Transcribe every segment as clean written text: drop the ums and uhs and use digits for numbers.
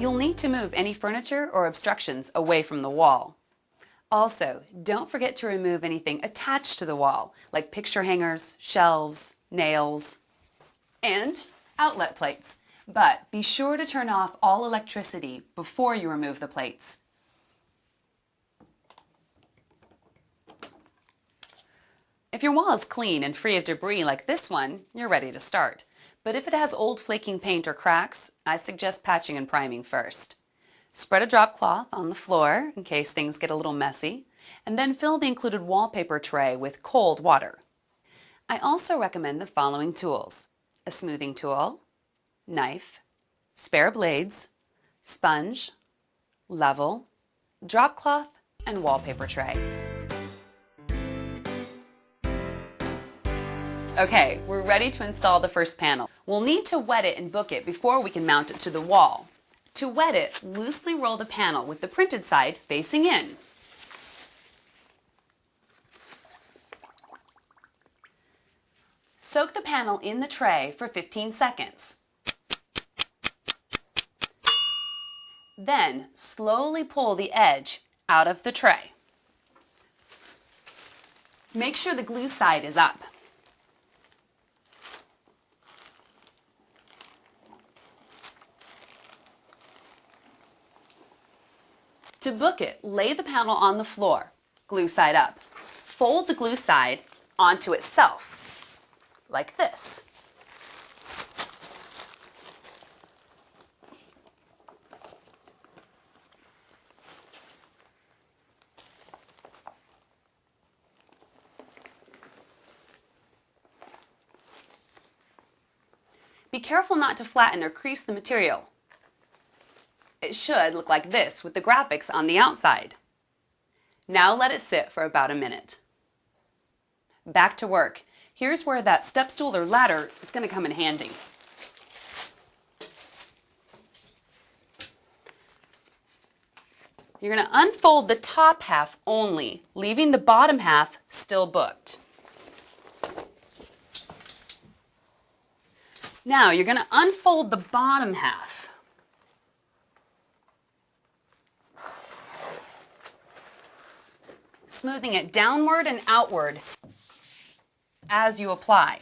You'll need to move any furniture or obstructions away from the wall. Also, don't forget to remove anything attached to the wall, like picture hangers, shelves, nails, and outlet plates. But be sure to turn off all electricity before you remove the plates. If your wall is clean and free of debris like this one, you're ready to start. But if it has old flaking paint or cracks, I suggest patching and priming first. Spread a drop cloth on the floor in case things get a little messy, and then fill the included wallpaper tray with cold water. I also recommend the following tools: a smoothing tool, knife, spare blades, sponge, level, drop cloth, and wallpaper tray. Okay, we're ready to install the first panel. We'll need to wet it and book it before we can mount it to the wall. To wet it, loosely roll the panel with the printed side facing in. Soak the panel in the tray for 15 seconds. Then slowly pull the edge out of the tray. Make sure the glue side is up. To book it, lay the panel on the floor, glue side up. Fold the glue side onto itself, like this. Be careful not to flatten or crease the material. It should look like this with the graphics on the outside. Now let it sit for about a minute. Back to work. Here's where that step stool or ladder is going to come in handy. You're going to unfold the top half only, leaving the bottom half still booked. Now you're going to unfold the bottom half. Smoothing it downward and outward as you apply.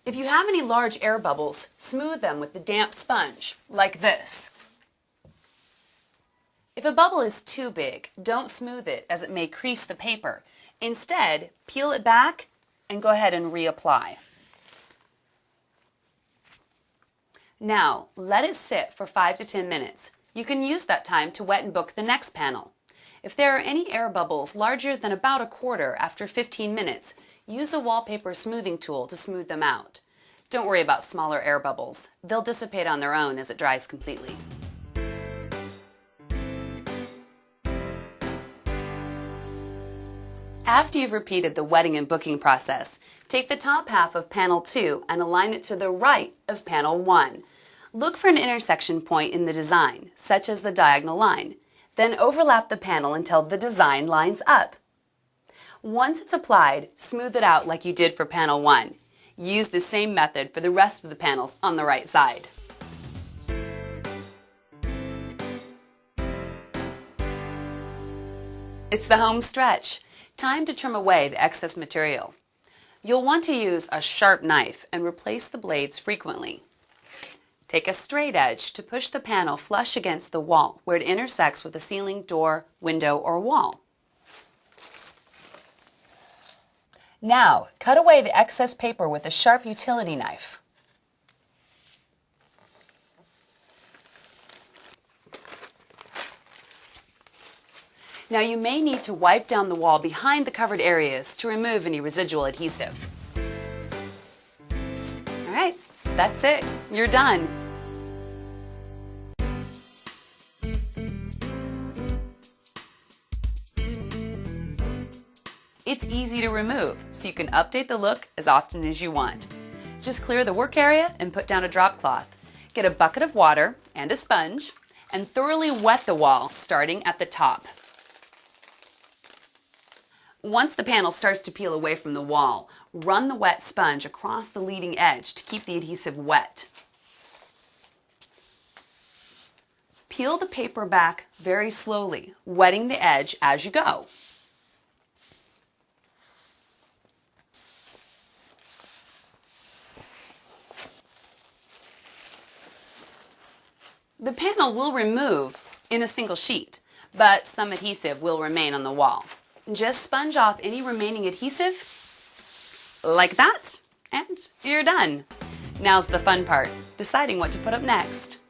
If you have any large air bubbles, smooth them with the damp sponge, like this. If a bubble is too big, don't smooth it as it may crease the paper. Instead, peel it back and go ahead and reapply. Now, let it sit for 5 to 10 minutes. You can use that time to wet and book the next panel. If there are any air bubbles larger than about a quarter after 15 minutes, use a wallpaper smoothing tool to smooth them out. Don't worry about smaller air bubbles. They'll dissipate on their own as it dries completely. After you've repeated the wetting and booking process, take the top half of panel 2 and align it to the right of panel 1. Look for an intersection point in the design, such as the diagonal line. Then overlap the panel until the design lines up. Once it's applied, smooth it out like you did for panel 1. Use the same method for the rest of the panels on the right side. It's the home stretch. Time to trim away the excess material. You'll want to use a sharp knife and replace the blades frequently. Take a straight edge to push the panel flush against the wall where it intersects with the ceiling, door, window, or wall. Now, cut away the excess paper with a sharp utility knife. Now you may need to wipe down the wall behind the covered areas to remove any residual adhesive. All right, that's it. You're done. It's easy to remove, so you can update the look as often as you want. Just clear the work area and put down a drop cloth. Get a bucket of water and a sponge and thoroughly wet the wall starting at the top. Once the panel starts to peel away from the wall, run the wet sponge across the leading edge to keep the adhesive wet. Peel the paper back very slowly, wetting the edge as you go. The panel will remove in a single sheet, but some adhesive will remain on the wall. Just sponge off any remaining adhesive, like that, and you're done. Now's the fun part, deciding what to put up next.